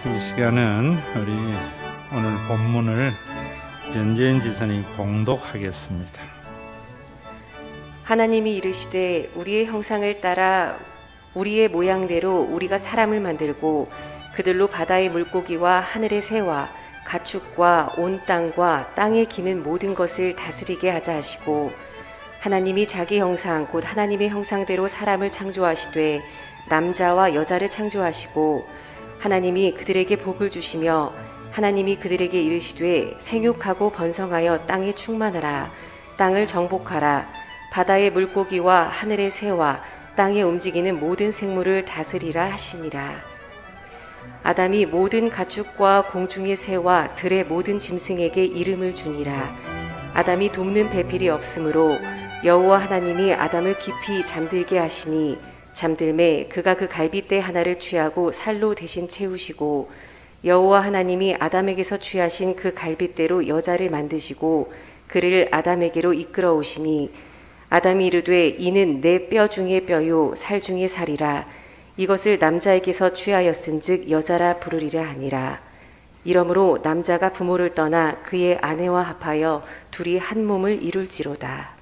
이 시간은 우리 오늘 본문을 연재인 지사님 봉독하겠습니다. 하나님이 이르시되 우리의 형상을 따라 우리의 모양대로 우리가 사람을 만들고 그들로 바다의 물고기와 하늘의 새와 가축과 온 땅과 땅에 기는 모든 것을 다스리게 하자 하시고, 하나님이 자기 형상 곧 하나님의 형상대로 사람을 창조하시되 남자와 여자를 창조하시고, 하나님이 그들에게 복을 주시며 하나님이 그들에게 이르시되 생육하고 번성하여 땅에 충만하라. 땅을 정복하라. 바다의 물고기와 하늘의 새와 땅에 움직이는 모든 생물을 다스리라 하시니라. 아담이 모든 가축과 공중의 새와 들의 모든 짐승에게 이름을 주니라. 아담이 돕는 배필이 없으므로 여호와 하나님이 아담을 깊이 잠들게 하시니, 잠들매 그가 그 갈빗대 하나를 취하고 살로 대신 채우시고, 여호와 하나님이 아담에게서 취하신 그 갈빗대로 여자를 만드시고 그를 아담에게로 이끌어 오시니, 아담이 이르되 이는 내 뼈 중의 뼈요 살 중의 살이라. 이것을 남자에게서 취하였은즉 여자라 부르리라 하니라. 이러므로 남자가 부모를 떠나 그의 아내와 합하여 둘이 한 몸을 이룰지로다.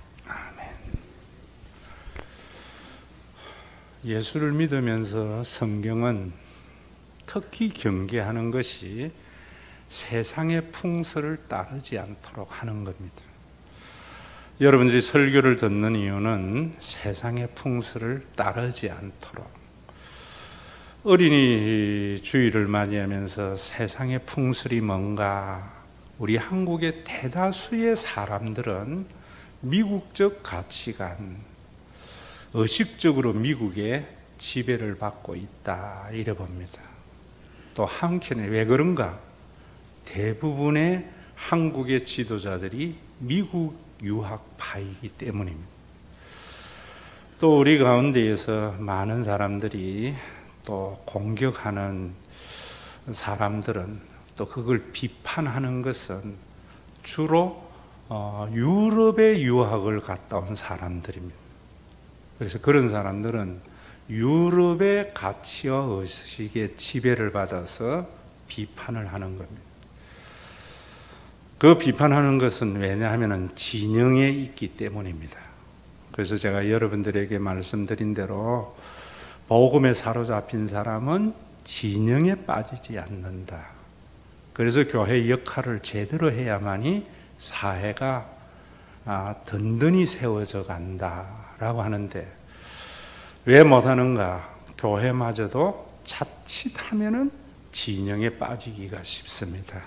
예수를 믿으면서 성경은 특히 경계하는 것이 세상의 풍설을 따르지 않도록 하는 겁니다. 여러분들이 설교를 듣는 이유는 세상의 풍설을 따르지 않도록. 어린이 주일을 맞이하면서 세상의 풍설이 뭔가, 우리 한국의 대다수의 사람들은 미국적 가치관, 의식적으로 미국의 지배를 받고 있다 이래 봅니다. 또 한켠에 왜 그런가? 대부분의 한국의 지도자들이 미국 유학파이기 때문입니다. 또 우리 가운데에서 많은 사람들이 또 공격하는 사람들은 또 그걸 비판하는 것은 주로 유럽의 유학을 갔다 온 사람들입니다. 그래서 그런 사람들은 유럽의 가치와 의식에 지배를 받아서 비판을 하는 겁니다. 그 비판하는 것은 왜냐하면 진영에 있기 때문입니다. 그래서 제가 여러분들에게 말씀드린 대로 복음에 사로잡힌 사람은 진영에 빠지지 않는다. 그래서 교회의 역할을 제대로 해야만이 사회가 든든히 세워져 간다라고 하는데, 왜 못하는가? 교회마저도 자칫하면은 진영에 빠지기가 쉽습니다.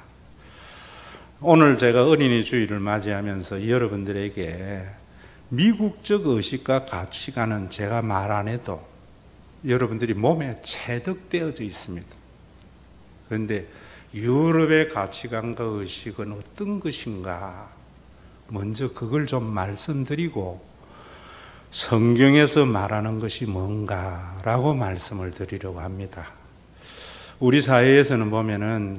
오늘 제가 어린이 주일을 맞이하면서 여러분들에게 미국적 의식과 가치관은 제가 말 안 해도 여러분들이 몸에 체득되어져 있습니다. 그런데 유럽의 가치관과 의식은 어떤 것인가? 먼저 그걸 좀 말씀드리고 성경에서 말하는 것이 뭔가라고 말씀을 드리려고 합니다. 우리 사회에서는 보면은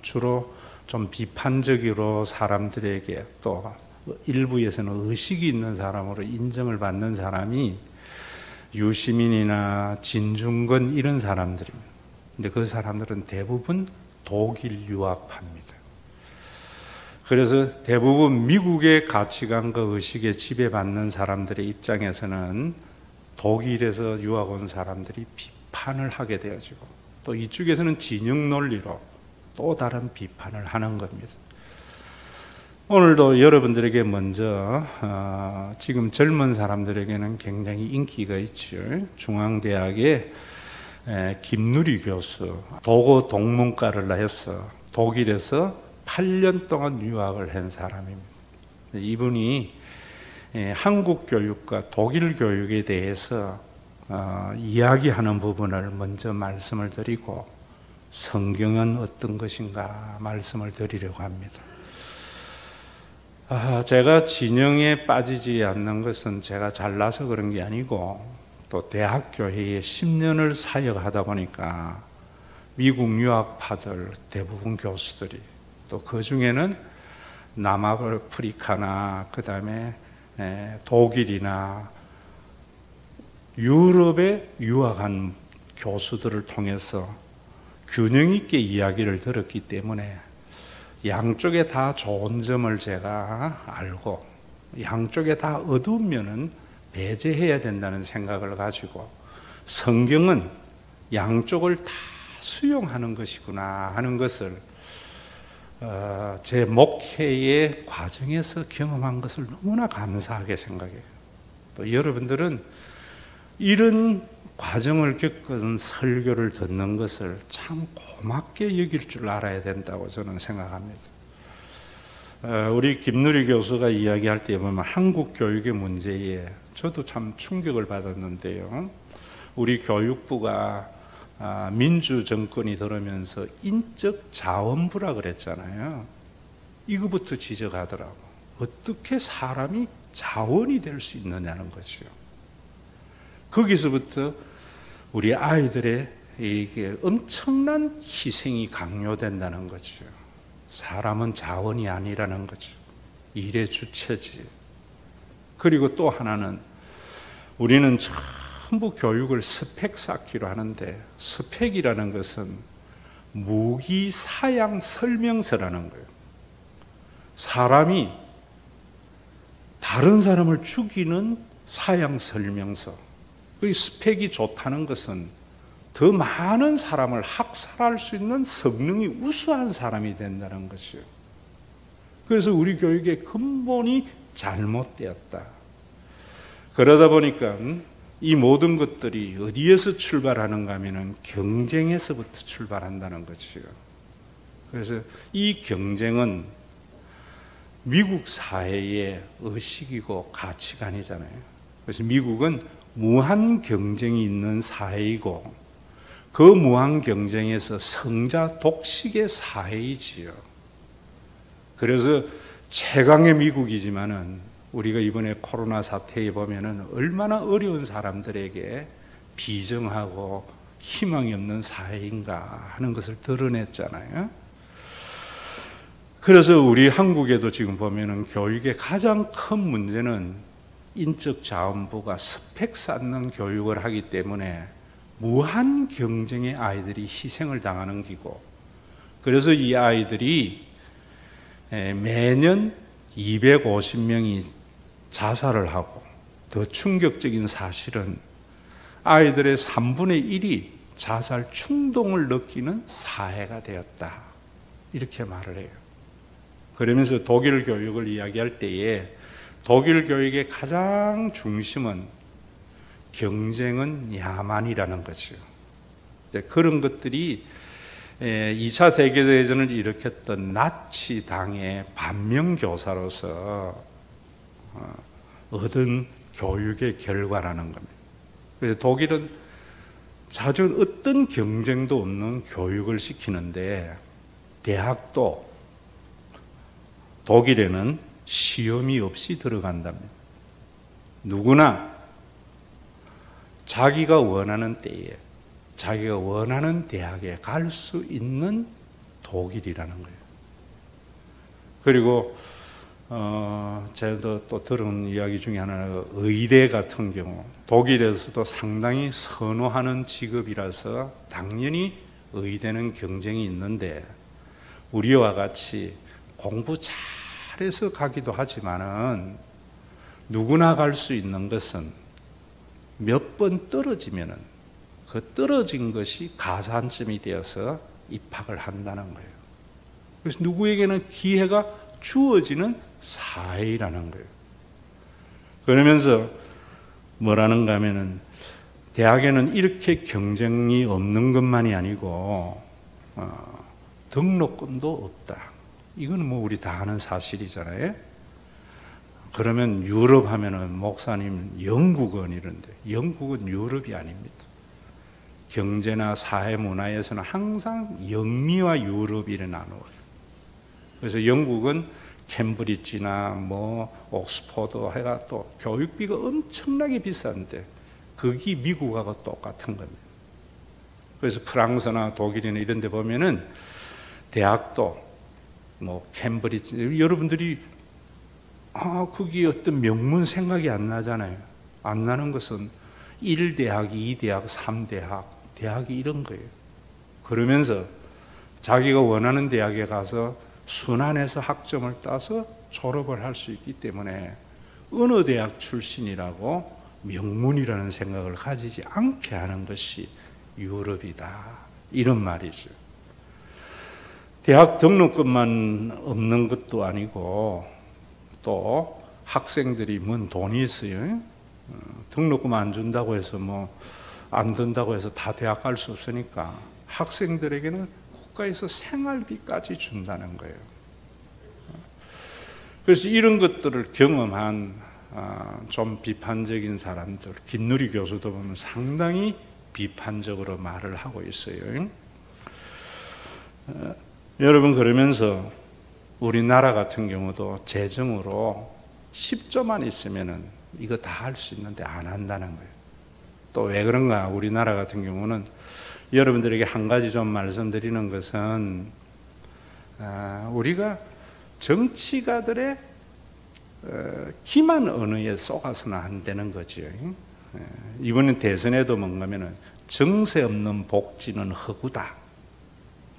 주로 좀 비판적으로 사람들에게, 또 일부에서는 의식이 있는 사람으로 인정을 받는 사람이 유시민이나 진중권 이런 사람들입니다. 근데 그 사람들은 대부분 독일 유학파입니다. 그래서 대부분 미국의 가치관과 의식에 지배받는 사람들의 입장에서는 독일에서 유학 온 사람들이 비판을 하게 되어지고, 또 이쪽에서는 진영 논리로 또 다른 비판을 하는 겁니다. 오늘도 여러분들에게 먼저 지금 젊은 사람들에게는 굉장히 인기가 있죠. 중앙대학의 김누리 교수, 도고 동문과를 해서 독일에서 8년 동안 유학을 한 사람입니다. 이분이 한국 교육과 독일 교육에 대해서 이야기하는 부분을 먼저 말씀을 드리고, 성경은 어떤 것인가 말씀을 드리려고 합니다. 제가 진영에 빠지지 않는 것은 제가 잘나서 그런 게 아니고, 또 대학교회에 10년을 사역하다 보니까 미국 유학파들 대부분 교수들이, 또 그 중에는 남아프리카나 그 다음에 독일이나 유럽에 유학한 교수들을 통해서 균형 있게 이야기를 들었기 때문에 양쪽에 다 좋은 점을 제가 알고 양쪽에 다 어두운 면은 배제해야 된다는 생각을 가지고 성경은 양쪽을 다 수용하는 것이구나 하는 것을 제 목회의 과정에서 경험한 것을 너무나 감사하게 생각해요. 또 여러분들은 이런 과정을 겪은 설교를 듣는 것을 참 고맙게 여길 줄 알아야 된다고 저는 생각합니다. 우리 김누리 교수가 이야기할 때 보면 한국 교육의 문제에 저도 참 충격을 받았는데요. 우리 교육부가 민주정권이 들어오면서 인적 자원부라 그랬잖아요. 이거부터 지적하더라고. 어떻게 사람이 자원이 될 수 있느냐는 거죠. 거기서부터 우리 아이들의 이게 엄청난 희생이 강요된다는 거죠. 사람은 자원이 아니라는 거죠. 일의 주체지. 그리고 또 하나는 우리는 전부 교육을 스펙 쌓기로 하는데 스펙이라는 것은 무기 사양 설명서라는 거예요. 사람이 다른 사람을 죽이는 사양 설명서. 그 스펙이 좋다는 것은 더 많은 사람을 학살할 수 있는 성능이 우수한 사람이 된다는 것이에요. 그래서 우리 교육의 근본이 잘못되었다. 그러다 보니까 이 모든 것들이 어디에서 출발하는가 하면은 경쟁에서부터 출발한다는 것이에요. 그래서 이 경쟁은 미국 사회의 의식이고 가치관이잖아요. 그래서 미국은 무한 경쟁이 있는 사회이고 그 무한 경쟁에서 성자 독식의 사회이지요. 그래서 최강의 미국이지만은 우리가 이번에 코로나 사태에 보면은 얼마나 어려운 사람들에게 비정하고 희망이 없는 사회인가 하는 것을 드러냈잖아요. 그래서 우리 한국에도 지금 보면은 교육의 가장 큰 문제는 인적 자원부가 스펙 쌓는 교육을 하기 때문에 무한 경쟁의 아이들이 희생을 당하는 기고, 그래서 이 아이들이 매년 250명이 자살을 하고, 더 충격적인 사실은 아이들의 3분의 1이 자살 충동을 느끼는 사회가 되었다, 이렇게 말을 해요. 그러면서 독일 교육을 이야기할 때에 독일 교육의 가장 중심은 경쟁은 야만이라는 것이요. 그런 것들이 2차 세계대전을 일으켰던 나치 당의 반면교사로서 얻은 교육의 결과라는 겁니다. 그래서 독일은 자주 어떤 경쟁도 없는 교육을 시키는데, 대학도 독일에는 시험이 없이 들어간답니다. 누구나 자기가 원하는 때에 자기가 원하는 대학에 갈 수 있는 독일이라는 거예요. 그리고 제가 또 들은 이야기 중에 하나가 의대 같은 경우 독일에서도 상당히 선호하는 직업이라서 당연히 의대는 경쟁이 있는데, 우리와 같이 공부 잘해서 가기도 하지만은 누구나 갈 수 있는 것은 몇 번 떨어지면은 그 떨어진 것이 가산점이 되어서 입학을 한다는 거예요. 그래서 누구에게는 기회가 주어지는 사회라는 거예요. 그러면서 뭐라는가 하면은 대학에는 이렇게 경쟁이 없는 것만이 아니고 등록금도 없다. 이거는 뭐 우리 다 아는 사실이잖아요. 그러면 유럽 하면은 목사님 영국은 이런데, 영국은 유럽이 아닙니다. 경제나 사회 문화에서는 항상 영미와 유럽이 나눠요. 그래서 영국은 캠브리지나 뭐 옥스퍼드 해가 또 교육비가 엄청나게 비싼데 거기 미국하고 똑같은 겁니다. 그래서 프랑스나 독일이나 이런 데 보면은 대학도 뭐 캠브리지, 여러분들이 거기 어떤 명문 생각이 안 나잖아요. 안 나는 것은 1대학, 2대학, 3대학, 대학이 이런 거예요. 그러면서 자기가 원하는 대학에 가서 순환해서 학점을 따서 졸업을 할 수 있기 때문에 어느 대학 출신이라고 명문이라는 생각을 가지지 않게 하는 것이 유럽이다. 이런 말이죠. 대학 등록금만 없는 것도 아니고 또 학생들이 뭔 돈이 있어요. 등록금 안 준다고 해서 안 든다고 해서 다 대학 갈 수 없으니까 학생들에게는 국가에서 생활비까지 준다는 거예요. 그래서 이런 것들을 경험한 좀 비판적인 사람들, 김누리 교수도 보면 상당히 비판적으로 말을 하고 있어요. 여러분, 그러면서 우리나라 같은 경우도 재정으로 10조만 있으면은 이거 다 할 수 있는데 안 한다는 거예요. 또 왜 그런가? 우리나라 같은 경우는 여러분들에게 한 가지 좀 말씀드리는 것은 우리가 정치가들의 기만 언어에 속아서는 안 되는 거죠. 이번엔 대선에도 뭔가면은 정세 없는 복지는 허구다.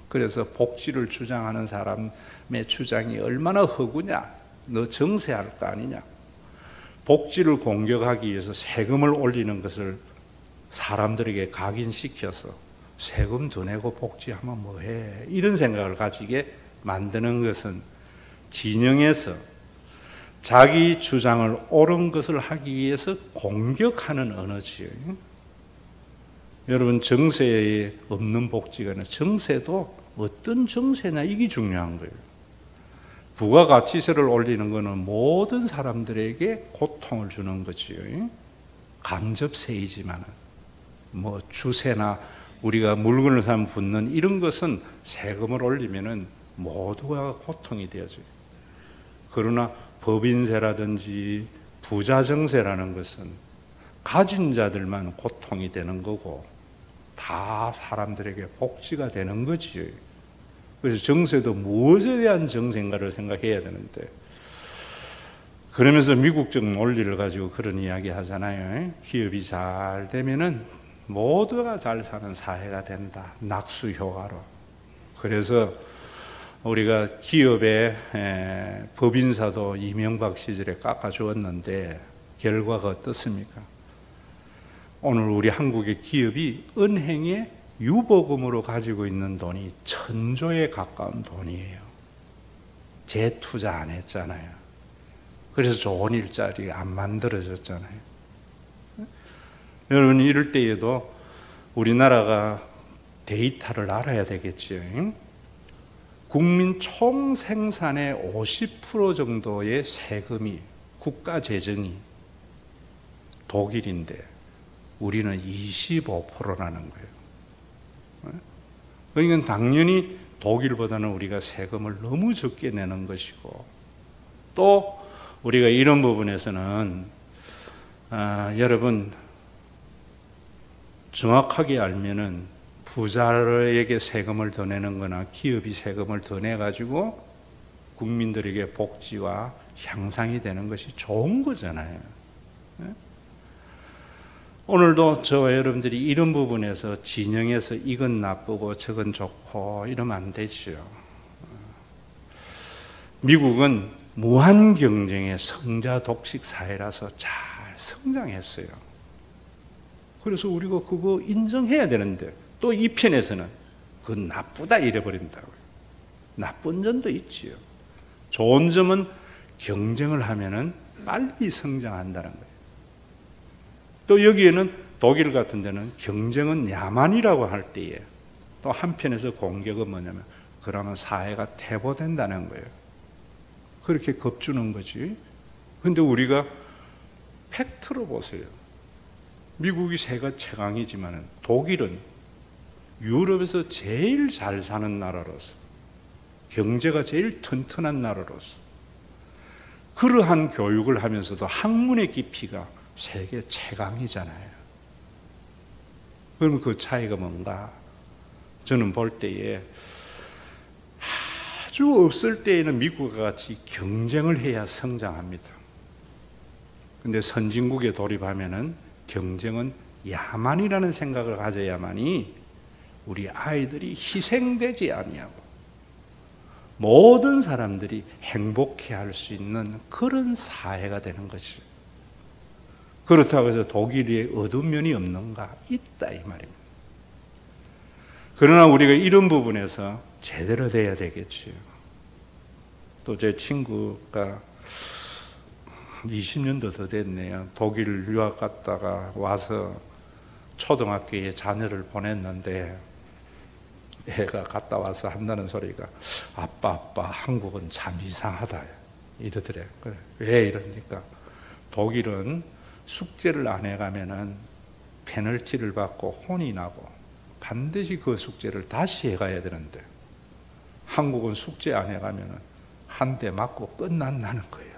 그래서 복지를 주장하는 사람의 주장이 얼마나 허구냐? 너 정세할 거 아니냐? 복지를 공격하기 위해서 세금을 올리는 것을 사람들에게 각인시켜서 세금 더 내고 복지하면 뭐해? 이런 생각을 가지게 만드는 것은 진영에서 자기 주장을 옳은 것을 하기 위해서 공격하는 언어지요. 여러분, 정세에 없는 복지가 아니라 정세도 어떤 정세냐 이게 중요한 거예요. 부가가치세를 올리는 것은 모든 사람들에게 고통을 주는 거지요. 간접세이지만 주세나 우리가 물건을 사면 붙는 이런 것은 세금을 올리면은 모두가 고통이 되어져요. 그러나 법인세라든지 부자정세라는 것은 가진 자들만 고통이 되는 거고 다 사람들에게 복지가 되는 거지요. 그래서 정세도 무엇에 대한 정세인가를 생각해야 되는데, 그러면서 미국적 논리를 가지고 그런 이야기 하잖아요. 기업이 잘 되면은 모두가 잘 사는 사회가 된다. 낙수 효과로. 그래서 우리가 기업의 법인사도 이명박 시절에 깎아주었는데 결과가 어떻습니까? 오늘 우리 한국의 기업이 은행에 유보금으로 가지고 있는 돈이 1,000조에 가까운 돈이에요. 재투자 안 했잖아요. 그래서 좋은 일자리 안 만들어졌잖아요. 여러분, 이럴 때에도 우리나라가 데이터를 알아야 되겠죠. 국민 총 생산의 50% 정도의 세금이, 국가 재정이 독일인데 우리는 25%라는 거예요. 그러니까 당연히 독일보다는 우리가 세금을 너무 적게 내는 것이고, 또 우리가 이런 부분에서는 여러분 정확하게 알면은 부자에게 세금을 더 내는 거나 기업이 세금을 더 내가지고 국민들에게 복지와 향상이 되는 것이 좋은 거잖아요. 오늘도 저와 여러분들이 이런 부분에서 진영에서 이건 나쁘고 저건 좋고 이러면 안 되죠. 미국은 무한 경쟁의 성자 독식 사회라서 잘 성장했어요. 그래서 우리가 그거 인정해야 되는데 또 이 편에서는 그건 나쁘다 이래버린다고요. 나쁜 점도 있지요. 좋은 점은 경쟁을 하면은 빨리 성장한다는 거예요. 또 여기에는 독일 같은 데는 경쟁은 야만이라고 할 때에 또 한편에서 공격은 뭐냐면 그러면 사회가 퇴보된다는 거예요. 그렇게 겁주는 거지. 그런데 우리가 팩트로 보세요. 미국이 세계 최강이지만 독일은 유럽에서 제일 잘 사는 나라로서, 경제가 제일 튼튼한 나라로서 그러한 교육을 하면서도 학문의 깊이가 세계 최강이잖아요. 그러면 그 차이가 뭔가? 저는 볼 때에 아주 없을 때에는 미국과 같이 경쟁을 해야 성장합니다. 근데 선진국에 돌입하면은 경쟁은 야만이라는 생각을 가져야만이 우리 아이들이 희생되지 아니하고 모든 사람들이 행복해할 수 있는 그런 사회가 되는 것이죠. 그렇다고 해서 독일에 어두운 면이 없는가? 있다 이 말입니다. 그러나 우리가 이런 부분에서 제대로 돼야 되겠지요. 또 제 친구가 20년도 더 됐네요. 독일 유학 갔다가 와서 초등학교에 자녀를 보냈는데 애가 갔다 와서 한다는 소리가 아빠 한국은 참 이상하다 이러더래. 그래. 왜 이러니까 독일은 숙제를 안 해가면은 페널티를 받고 혼이 나고 반드시 그 숙제를 다시 해가야 되는데 한국은 숙제 안 해가면은 한 대 맞고 끝난다는 거예요.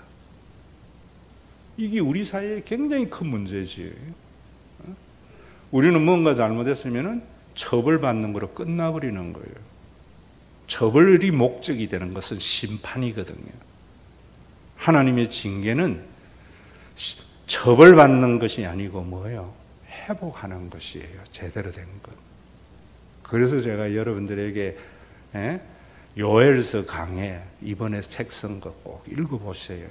이게 우리 사회에 굉장히 큰 문제지. 우리는 뭔가 잘못했으면은 처벌받는 거로 끝나버리는 거예요. 처벌이 목적이 되는 것은 심판이거든요. 하나님의 징계는 처벌받는 것이 아니고 뭐예요? 회복하는 것이에요. 제대로 된 것. 그래서 제가 여러분들에게 요엘서 강해 이번에 책 쓴 것 꼭 읽어보세요.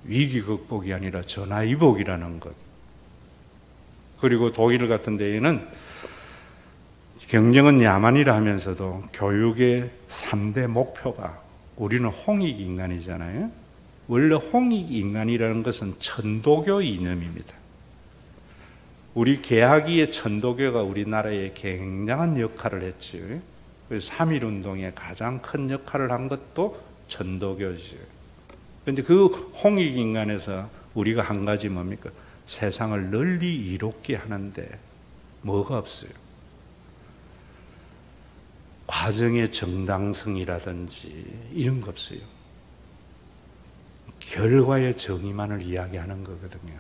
위기 극복이 아니라 전화위복이라는 것. 그리고 독일 같은 데에는 경쟁은 야만이라 하면서도 교육의 3대 목표가 우리는 홍익인간이잖아요. 원래 홍익인간이라는 것은 천도교 이념입니다. 우리 개화기의 천도교가 우리나라에 굉장한 역할을 했죠. 그래서 3.1운동에 가장 큰 역할을 한 것도 천도교죠. 그런데 그 홍익인간에서 우리가 한 가지 뭡니까? 세상을 널리 이롭게 하는데 뭐가 없어요? 과정의 정당성이라든지 이런 거 없어요. 결과의 정의만을 이야기하는 거거든요.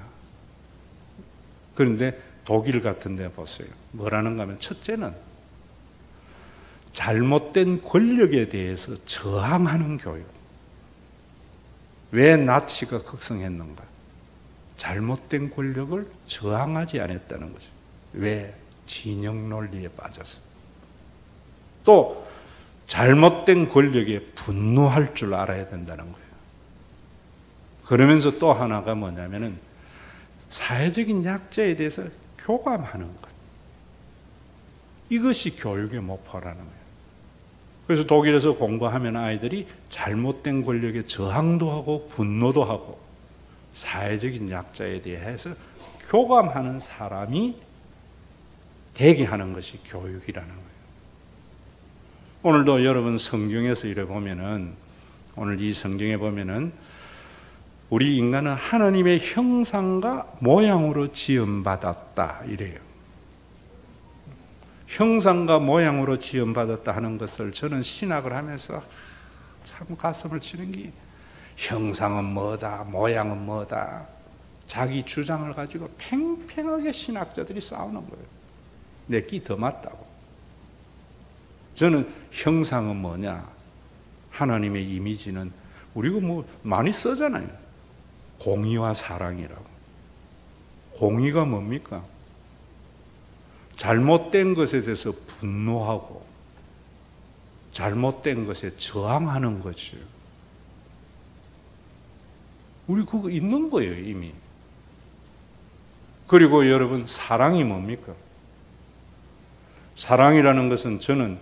그런데 독일 같은 데 보세요. 뭐라는가 하면 첫째는 잘못된 권력에 대해서 저항하는 교육. 왜 나치가 극성했는가? 잘못된 권력을 저항하지 않았다는 거죠. 왜? 진영 논리에 빠져서. 또 잘못된 권력에 분노할 줄 알아야 된다는 거예요. 그러면서 또 하나가 뭐냐면은 사회적인 약자에 대해서 교감하는 것. 이것이 교육의 목표라는 거예요. 그래서 독일에서 공부하면 아이들이 잘못된 권력에 저항도 하고 분노도 하고 사회적인 약자에 대해서 교감하는 사람이 되게 하는 것이 교육이라는 거예요. 오늘도 여러분 성경에서 이래 보면은 오늘 이 성경에 보면은 우리 인간은 하나님의 형상과 모양으로 지음받았다 이래요. 형상과 모양으로 지음받았다 하는 것을 저는 신학을 하면서 참 가슴을 치는 게 형상은 뭐다, 모양은 뭐다 자기 주장을 가지고 팽팽하게 신학자들이 싸우는 거예요. 내 끼 더 맞다고. 저는 형상은 뭐냐? 하나님의 이미지는 우리가 뭐 많이 쓰잖아요. 공의와 사랑이라고. 공의가 뭡니까? 잘못된 것에 대해서 분노하고 잘못된 것에 저항하는 거죠. 우리 그거 있는 거예요, 이미. 그리고 여러분, 사랑이 뭡니까? 사랑이라는 것은 저는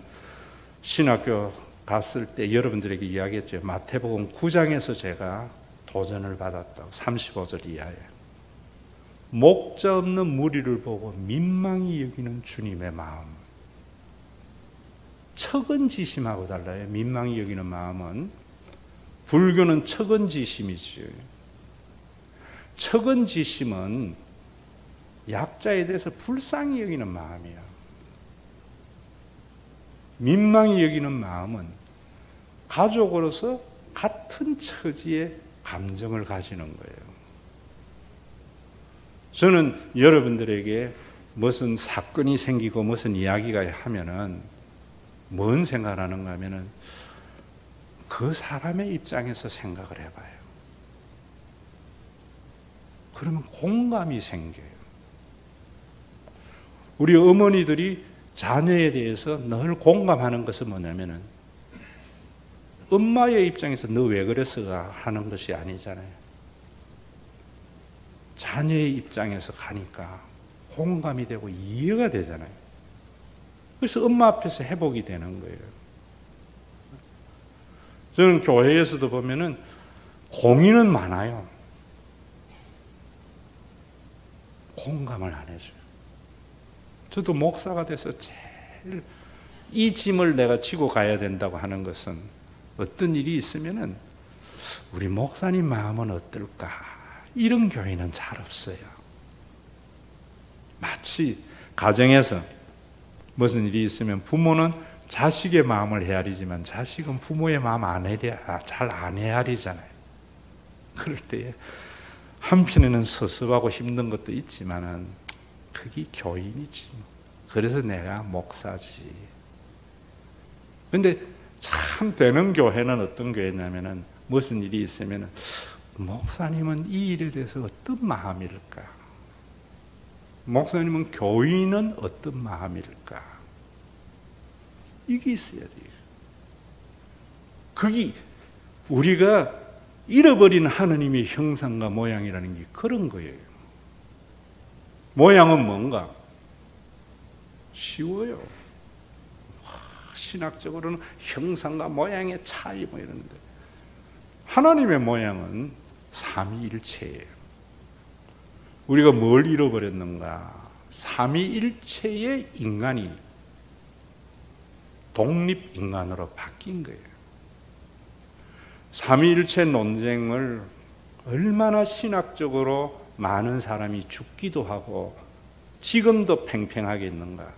신학교 갔을 때 여러분들에게 이야기했죠. 마태복음 9장에서 제가 도전을 받았다고. 35절 이하에. 목자 없는 무리를 보고 민망히 여기는 주님의 마음. 척은지심하고 달라요. 민망히 여기는 마음은. 불교는 척은지심이죠. 척은지심은 약자에 대해서 불쌍히 여기는 마음이야. 민망히 여기는 마음은 가족으로서 같은 처지의 감정을 가지는 거예요. 저는 여러분들에게 무슨 사건이 생기고 무슨 이야기가 하면은 뭔 생각을 하는가 하면은 그 사람의 입장에서 생각을 해봐요. 그러면 공감이 생겨요. 우리 어머니들이 자녀에 대해서 늘 공감하는 것은 뭐냐면은 엄마의 입장에서 너 왜 그랬어가 하는 것이 아니잖아요. 자녀의 입장에서 가니까 공감이 되고 이해가 되잖아요. 그래서 엄마 앞에서 회복이 되는 거예요. 저는 교회에서도 보면은 공의는 많아요. 공감을 안 해줘요. 저도 목사가 돼서 제일 이 짐을 내가 지고 가야 된다고 하는 것은 어떤 일이 있으면은 우리 목사님 마음은 어떨까? 이런 교회는 잘 없어요. 마치 가정에서 무슨 일이 있으면 부모는 자식의 마음을 헤아리지만 자식은 부모의 마음 잘 안 헤아리잖아요. 그럴 때에 한편에는 섭섭하고 힘든 것도 있지만은 그게 교인이지. 그래서 내가 목사지. 근데 참 되는 교회는 어떤 교회냐면은 무슨 일이 있으면은 목사님은 이 일에 대해서 어떤 마음일까? 목사님은 교인은 어떤 마음일까? 이게 있어야 돼요. 그게 우리가 잃어버린 하느님의 형상과 모양이라는 게 그런 거예요. 모양은 뭔가? 쉬워요. 신학적으로는 형상과 모양의 차이 뭐 이러는데 하나님의 모양은 삼위일체예요. 우리가 뭘 잃어버렸는가? 삼위일체의 인간이 독립인간으로 바뀐 거예요. 삼위일체 논쟁을 얼마나 신학적으로 많은 사람이 죽기도 하고 지금도 팽팽하게 있는가?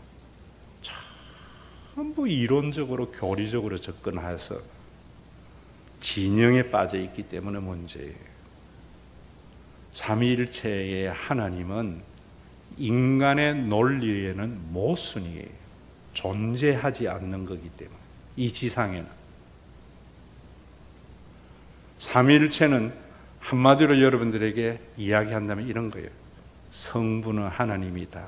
전부 이론적으로 교리적으로 접근해서 진영에 빠져 있기 때문에 문제예요. 삼위일체의 하나님은 인간의 논리에는 모순이에요. 존재하지 않는 거기 때문에 이 지상에는 삼위일체는 한마디로 여러분들에게 이야기한다면 이런 거예요. 성부는 하나님이다.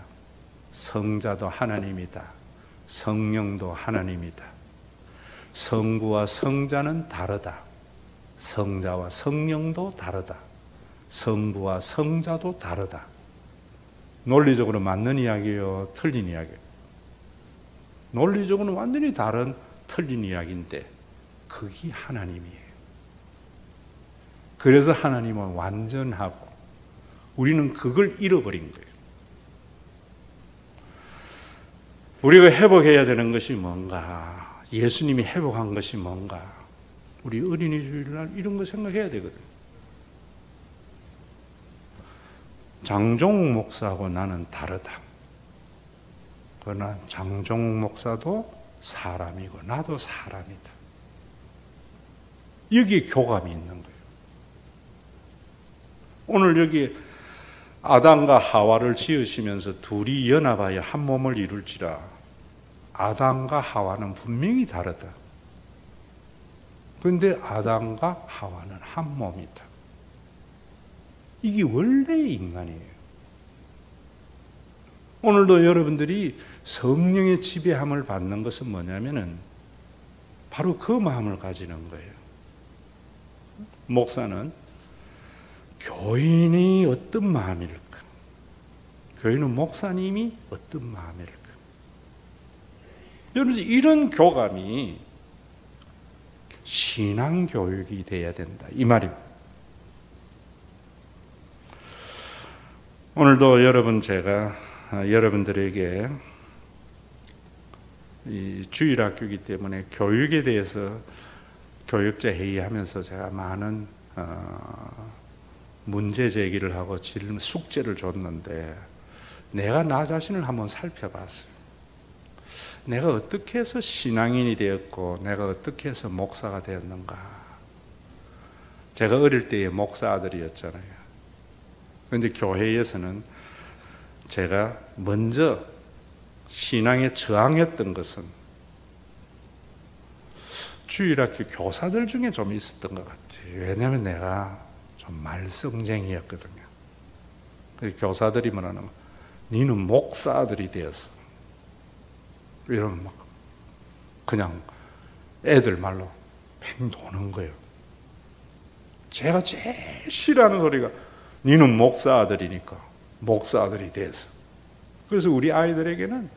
성자도 하나님이다. 성령도 하나님이다. 성부와 성자는 다르다. 성자와 성령도 다르다. 성부와 성자도 다르다. 논리적으로 맞는 이야기예요? 틀린 이야기예요? 논리적으로는 완전히 다른 틀린 이야기인데 그게 하나님이에요. 그래서 하나님은 완전하고 우리는 그걸 잃어버린 거예요. 우리가 회복해야 되는 것이 뭔가? 예수님이 회복한 것이 뭔가? 우리 어린이 주일날 이런 거 생각해야 되거든요. 장종욱 목사하고 나는 다르다. 그러나 장종욱 목사도 사람이고 나도 사람이다. 여기에 교감이 있는 거예요. 오늘 여기 아담과 하와를 지으시면서 둘이 연합하여 한 몸을 이룰지라 아담과 하와는 분명히 다르다. 그런데 아담과 하와는 한 몸이다. 이게 원래의 인간이에요. 오늘도 여러분들이 성령의 지배함을 받는 것은 뭐냐면은 바로 그 마음을 가지는 거예요. 목사는 교인이 어떤 마음일까? 교인은 목사님이 어떤 마음일까? 여러분 이런 교감이 신앙교육이 돼야 된다. 이 말입니다. 오늘도 제가 여러분들에게 이 주일학교이기 때문에 교육에 대해서 교육자 회의하면서 제가 많은 문제 제기를 하고 숙제를 줬는데 내가 나 자신을 한번 살펴봤어요. 내가 어떻게 해서 신앙인이 되었고 내가 어떻게 해서 목사가 되었는가. 제가 어릴 때의 목사 아들이었잖아요. 그런데 교회에서는 제가 먼저 신앙에 저항했던 것은 주일학교 교사들 중에 좀 있었던 것 같아요. 왜냐하면 내가 좀 말썽쟁이였거든요. 그래서 교사들이 뭐라는 거야? 니는 목사 아들이 되어서 이러면 막 그냥 애들 말로 팽 도는 거예요. 제가 제일 싫어하는 소리가 니는 목사 아들이니까 목사 아들이 돼서. 그래서 우리 아이들에게는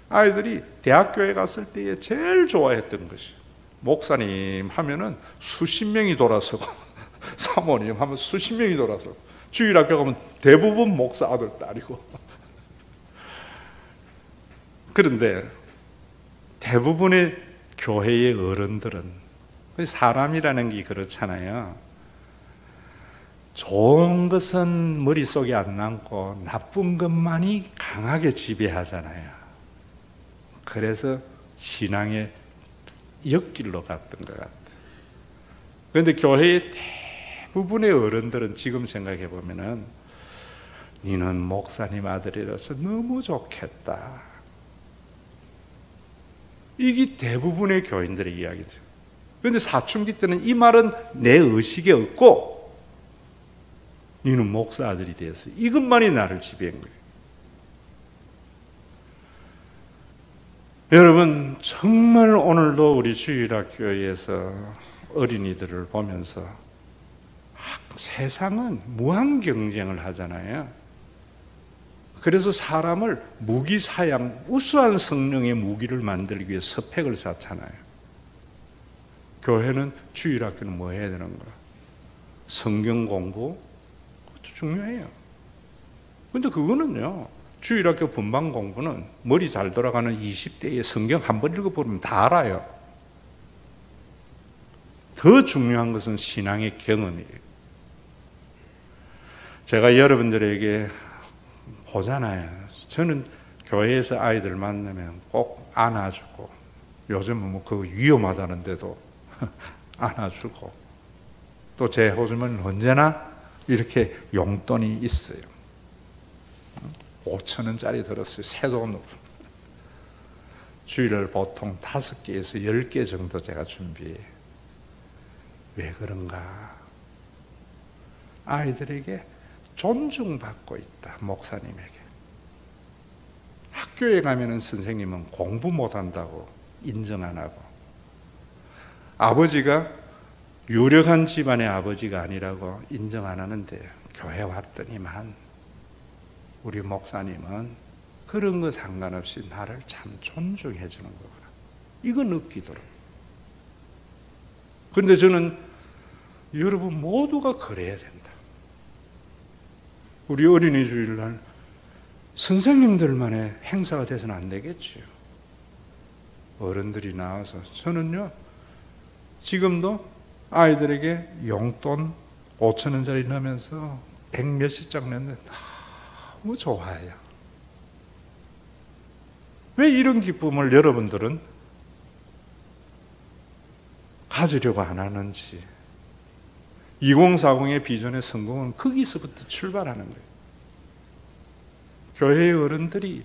아이들이 대학교에 갔을 때에 제일 좋아했던 것이 목사님 하면은 수십 명이 돌아서고 사모님 하면 수십 명이 돌아서고 주일학교 가면 대부분 목사 아들 딸이고. 그런데 대부분의 교회의 어른들은 사람이라는 게 그렇잖아요. 좋은 것은 머릿속에 안 남고 나쁜 것만이 강하게 지배하잖아요. 그래서 신앙의 역길로 갔던 것 같아요. 그런데 교회의 대부분의 어른들은 지금 생각해 보면은 니는 목사님 아들이라서 너무 좋겠다. 이게 대부분의 교인들의 이야기죠. 그런데 사춘기 때는 이 말은 내 의식에 없고 니는 목사 아들이 되었어. 이것만이 나를 지배한 거예요. 여러분, 정말 오늘도 우리 주일학교에서 어린이들을 보면서 세상은 무한 경쟁을 하잖아요. 그래서 사람을 무기사양, 우수한 성령의 무기를 만들기 위해 스펙을 쌓잖아요. 교회는, 주일학교는 뭐 해야 되는 거야? 성경 공부? 그것도 중요해요. 근데 그거는요, 주일학교 분반 공부는 머리 잘 돌아가는 20대에 성경 한 번 읽어보면 다 알아요. 더 중요한 것은 신앙의 경험이에요. 제가 여러분들에게 보잖아요. 저는 교회에서 아이들 만나면 꼭 안아주고, 요즘은 뭐 그거 위험하다는데도 안아주고, 또 제 호주머니는 언제나 이렇게 용돈이 있어요. 5,000원짜리 들었어요. 새 돈으로. 주일을 보통 5개에서 10개 정도 제가 준비해요. 왜 그런가? 아이들에게 존중받고 있다, 목사님에게. 학교에 가면은 선생님은 공부 못한다고 인정 안 하고, 아버지가 유력한 집안의 아버지가 아니라고 인정 안 하는데, 교회 왔더니만 우리 목사님은 그런 거 상관없이 나를 참 존중해 주는 거구나. 이거 느끼도록. 그런데 저는 여러분 모두가 그래야 된다. 우리 어린이 주일날 선생님들만의 행사가 돼서는 안 되겠지요. 어른들이 나와서, 저는요 지금도 아이들에게 용돈 5,000원짜리 넣으면서 100몇십 장 냈는데 너무 좋아요. 왜 이런 기쁨을 여러분들은 가지려고 안 하는지. 2040의 비전의 성공은 거기서부터 출발하는 거예요. 교회의 어른들이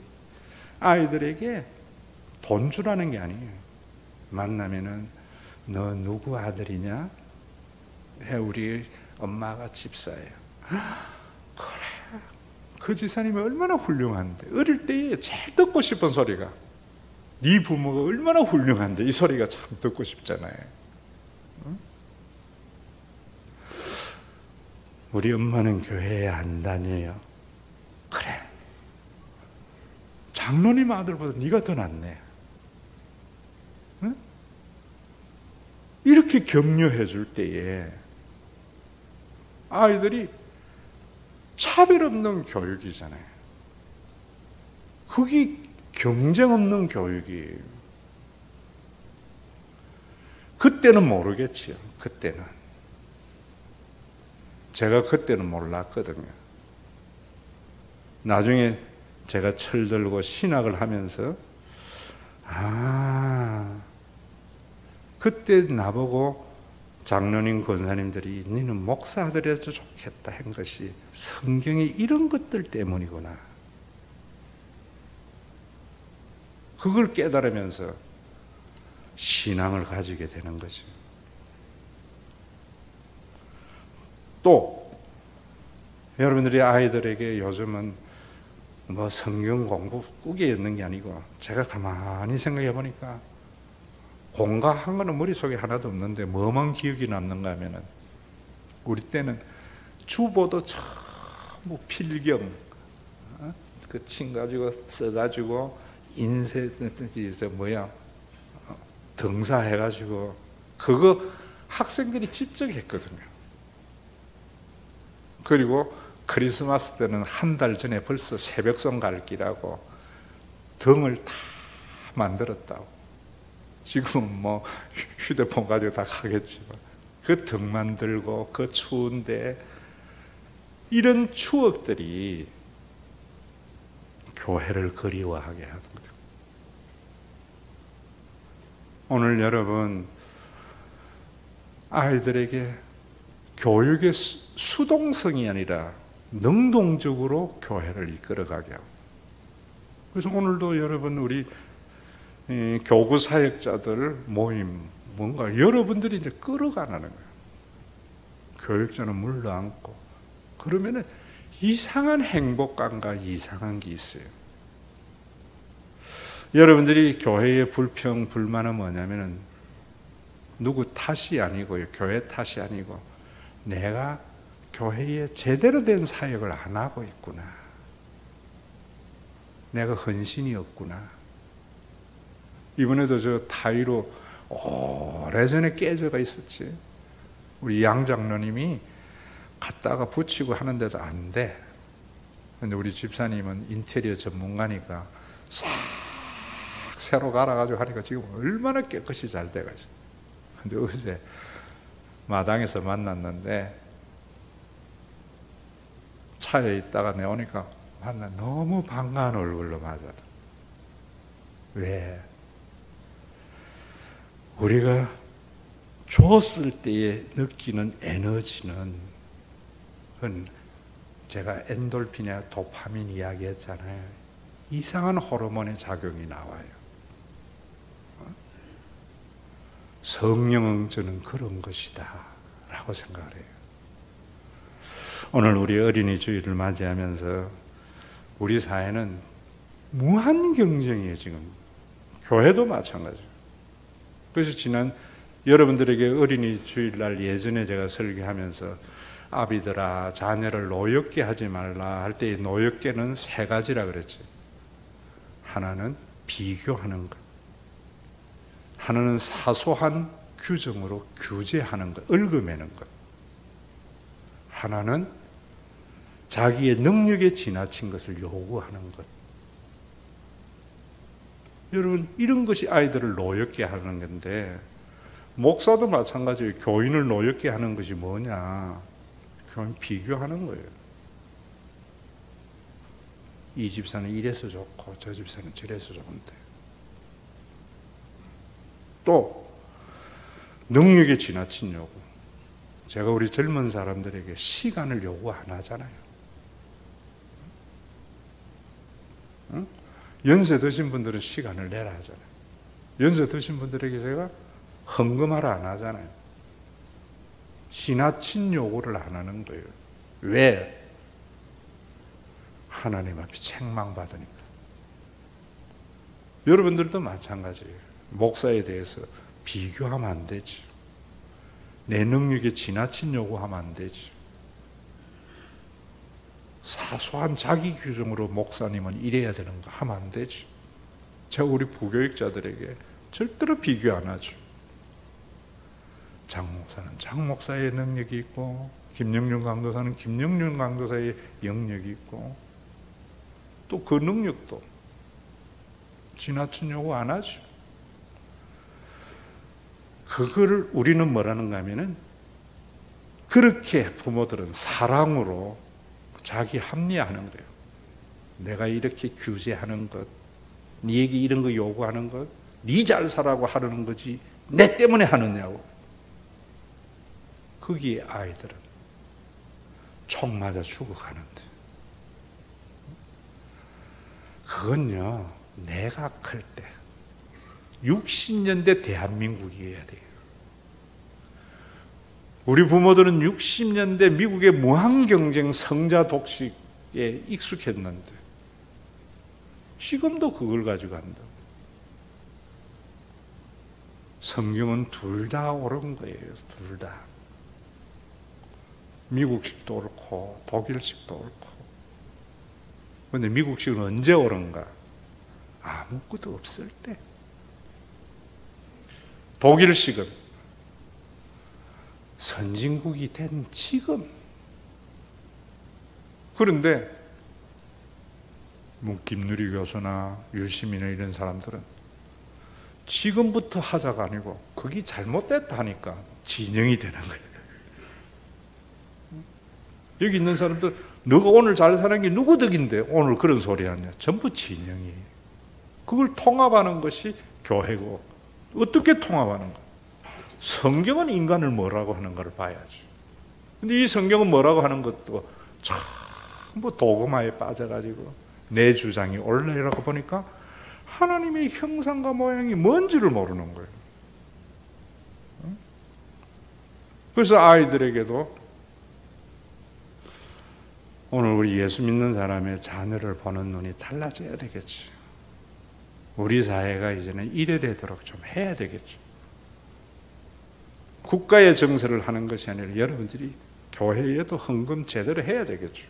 아이들에게 돈 주라는 게 아니에요. 만나면은 너 누구 아들이냐? 우리 엄마가 집사예요. 그래, 그 지사님이 얼마나 훌륭한데. 어릴 때에 제일 듣고 싶은 소리가 네 부모가 얼마나 훌륭한데, 이 소리가 참 듣고 싶잖아요. 응? 우리 엄마는 교회에 안 다녀요. 그래, 장로님 아들보다 네가 더 낫네. 응? 이렇게 격려해 줄 때에 아이들이 차별 없는 교육이잖아요. 그게 경쟁 없는 교육이에요. 그때는 모르겠지요. 그때는. 제가 그때는 몰랐거든요. 나중에 제가 철들고 신학을 하면서, 그때 나보고 장로님, 권사님들이 너는 목사 아들이어도 좋겠다 한 것이 성경의 이런 것들 때문이구나. 그걸 깨달으면서 신앙을 가지게 되는 거죠. 또 여러분들이 아이들에게 요즘은 뭐 성경 공부 꾸게 있는 게 아니고 제가 가만히 생각해 보니까 공과한 거는 머릿속에 하나도 없는데 뭐만 기억이 남는가 하면은 우리 때는 주보도 전부 필경 그 친 가지고 써가지고 인쇄 등사해 가지고 그거 학생들이 직접 했거든요. 그리고 크리스마스 때는 한 달 전에 벌써 새벽송 갈기라고 등을 다 만들었다고. 지금은 뭐 휴대폰 가지고 다 가겠지만 그 등 만들고 그 추운데 이런 추억들이 교회를 그리워하게 하거든요. 오늘 여러분 아이들에게 교육의 수동성이 아니라 능동적으로 교회를 이끌어가게 하고, 그래서 오늘도 여러분 우리 교구 사역자들 모임 뭔가 여러분들이 이제 끌어가는 거예요. 교육자는 물러앉고 그러면은 이상한 행복감과 이상한 게 있어요. 여러분들이 교회의 불평 불만은 뭐냐면은 누구 탓이 아니고요, 교회 탓이 아니고 내가 교회에 제대로 된 사역을 안 하고 있구나, 내가 헌신이 없구나. 이번에도 저 타이로 오래전에 깨져가 있었지. 우리 양 장로님이 갔다가 붙이고 하는데도 안 돼. 근데 우리 집사님은 인테리어 전문가니까 싹 새로 갈아가지고 하니까 지금 얼마나 깨끗이 잘 돼가 있어. 근데 어제 마당에서 만났는데 차에 있다가 내오니까 너무 반가운 얼굴로 맞아도. 왜? 우리가 줬을 때에 느끼는 에너지는 제가 엔돌핀이나 도파민 이야기했잖아요. 이상한 호르몬의 작용이 나와요. 성령은 저는 그런 것이다 라고 생각을 해요. 오늘 우리 어린이 주일을 맞이하면서 우리 사회는 무한 경쟁이에요. 지금 교회도 마찬가지예요. 그래서 지난 여러분들에게 어린이 주일날 예전에 제가 설교하면서 아비들아 자녀를 노엽게 하지 말라 할 때 노엽게는 세 가지라 그랬죠. 하나는 비교하는 것, 하나는 사소한 규정으로 규제하는 것, 얽어매는 것, 하나는 자기의 능력에 지나친 것을 요구하는 것. 여러분 이런 것이 아이들을 노엽게 하는 건데, 목사도 마찬가지예요. 교인을 노엽게 하는 것이 뭐냐? 교인 비교하는 거예요. 이 집사는 이래서 좋고 저 집사는 저래서 좋은데. 또 능력에 지나친 요구. 제가 우리 젊은 사람들에게 시간을 요구 안 하잖아요. 응? 연세 드신 분들은 시간을 내라 하잖아요. 연세 드신 분들에게 제가 헌금하라 안 하잖아요. 지나친 요구를 안 하는 거예요. 왜? 하나님 앞에 책망받으니까. 여러분들도 마찬가지예요. 목사에 대해서 비교하면 안 되지. 내 능력에 지나친 요구하면 안 되지. 사소한 자기 규정으로 목사님은 이래야 되는 거 하면 안 되지. 제가 우리 부교육자들에게 절대로 비교 안 하죠. 장 목사는 장 목사의 능력이 있고, 김영륜 강도사는 김영륜 강도사의 영역이 있고, 또 그 능력도 지나친 요구 안 하죠. 그거를 우리는 뭐라는가 하면은, 그렇게 부모들은 사랑으로 자기 합리화하는 거예요. 내가 이렇게 규제하는 것, 네에게 이런 거 요구하는 것, 네 잘 살라고 하려는 거지 내 때문에 하느냐고. 거기에 아이들은 총 맞아 죽어가는데, 그건요 내가 클 때 60년대 대한민국이어야 돼요. 우리 부모들은 60년대 미국의 무한경쟁 성자 독식에 익숙했는데 지금도 그걸 가지고 한다. 성경은 둘 다 옳은 거예요. 둘 다. 미국식도 옳고 독일식도 옳고. 그런데 미국식은 언제 옳은가? 아무것도 없을 때. 독일식은 선진국이 된 지금. 그런데 뭐 김누리 교수나 유시민이나 이런 사람들은 지금부터 하자가 아니고 그게 잘못됐다 하니까 진영이 되는 거예요. 여기 있는 사람들 너가 오늘 잘 사는 게 누구 덕인데 오늘 그런 소리 하냐. 전부 진영이. 그걸 통합하는 것이 교회고. 어떻게 통합하는 거야? 성경은 인간을 뭐라고 하는 걸 봐야지. 근데 이 성경은 뭐라고 하는 것도 전부 도그마에 빠져가지고 내 주장이 옳으라고 보니까 하나님의 형상과 모양이 뭔지를 모르는 거예요. 그래서 아이들에게도 오늘 우리 예수 믿는 사람의 자녀를 보는 눈이 달라져야 되겠지. 우리 사회가 이제는 이래 되도록 좀 해야 되겠죠. 국가의 정서를 하는 것이 아니라 여러분들이 교회에도 헌금 제대로 해야 되겠죠.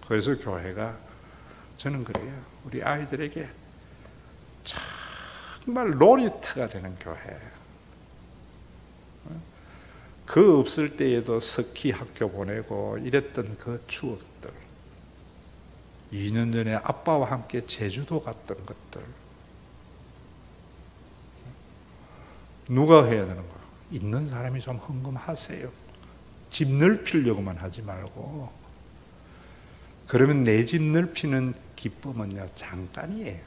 그래서 교회가 저는 그래요. 우리 아이들에게 정말 놀이터가 되는 교회. 그 없을 때에도 스키 학교 보내고 이랬던 그 추억들. 2년 전에 아빠와 함께 제주도 갔던 것들. 누가 해야 되는 거야? 있는 사람이 좀 헌금하세요. 집 넓히려고만 하지 말고. 그러면 내 집 넓히는 기쁨은요, 잠깐이에요.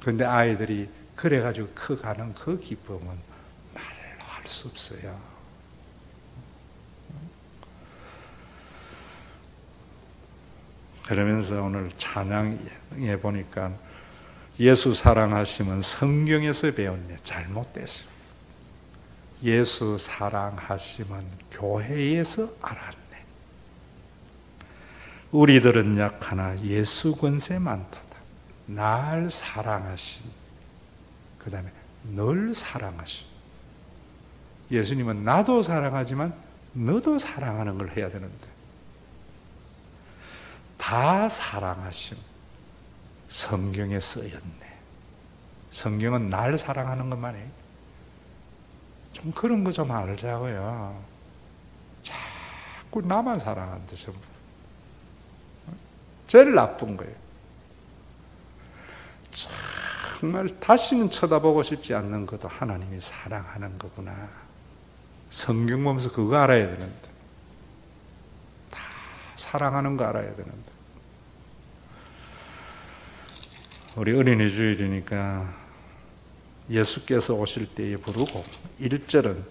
그런데 아이들이 그래가지고 커가는 그 기쁨은 말로 할 수 없어요. 그러면서 오늘 찬양에 보니까 예수 사랑하심은 성경에서 배웠네. 잘못됐어요. 예수 사랑하심은 교회에서 알았네. 우리들은 약하나 예수 권세 많도다. 날 사랑하심. 그 다음에 널 사랑하심. 예수님은 나도 사랑하지만 너도 사랑하는 걸 해야 되는데 다 사랑하심. 성경에 쓰였네. 성경은 날 사랑하는 것만 해. 좀 그런 거 좀 알자고요. 자꾸 나만 사랑한다 전부. 제일 나쁜 거예요. 정말 다시는 쳐다보고 싶지 않는 것도 하나님이 사랑하는 거구나. 성경 보면서 그거 알아야 되는데. 다 사랑하는 거 알아야 되는데. 우리 어린이 주일이니까 예수께서 오실 때에 부르고 1절은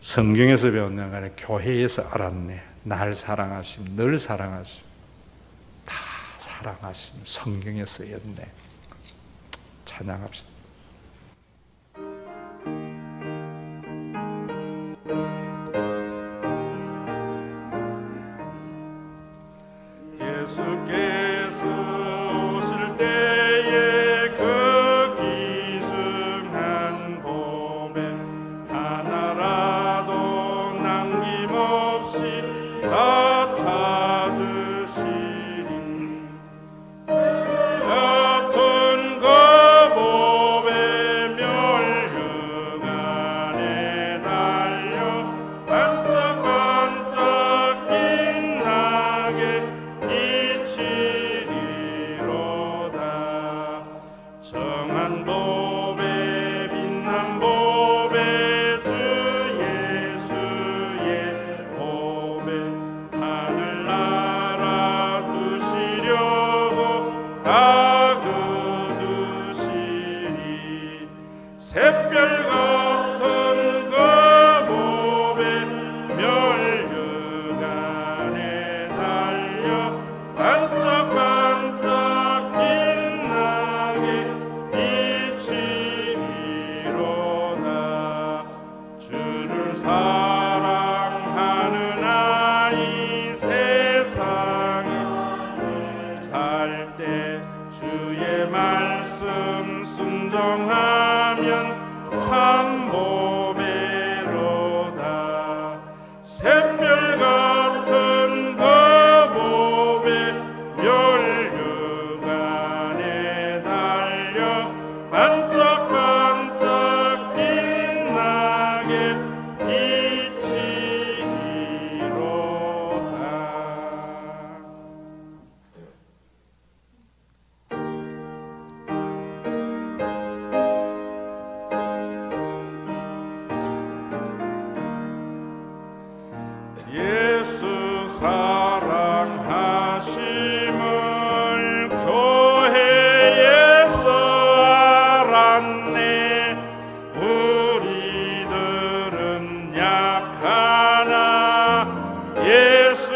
성경에서 배웠는 게 아니라 교회에서 알았네. 날 사랑하심, 널 사랑하심. 다 사랑하심. 성경에 쓰였네. 찬양합시다. 옅은 거 갈 때 주의 말씀 순종하면 참 보배로다. 샛별 같은 그 보배 멸류관에 달려 반짝반짝 빛나게 비치리로다. 예수 사랑하심을 교회에서 알았네. 우리들은 약하나 예수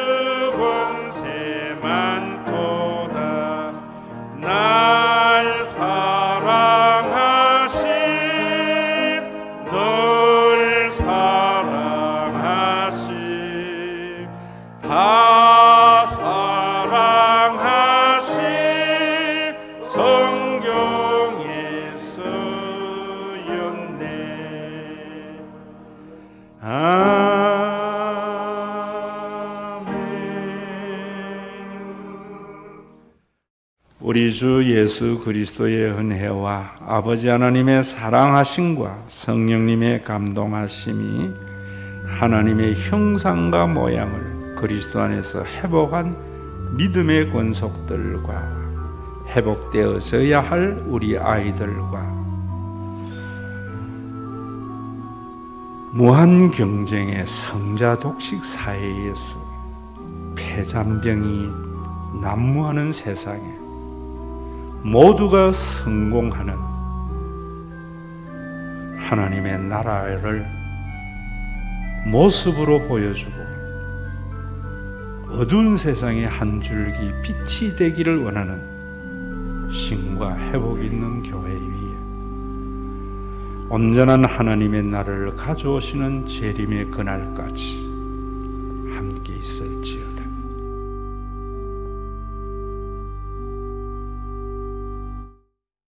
권세 많도다. 날 사랑하신 널 사랑하신 다 사랑하신 성경에 쓰였네. 아멘. 우리 주 예수 그리스도의 은혜와 아버지 하나님의 사랑하심과 성령님의 감동하심이 하나님의 형상과 모양을 그리스도 안에서 회복한 믿음의 권속들과 회복되어져야 할 우리 아이들과 무한 경쟁의 성자 독식 사회에서 폐잔병이 난무하는 세상에 모두가 성공하는 하나님의 나라를 모습으로 보여주고 어두운 세상의 한 줄기 빛이 되기를 원하는 신과 회복 있는 교회 위에 온전한 하나님의 나라를 가져오시는 재림의 그날까지 함께 있을지어다.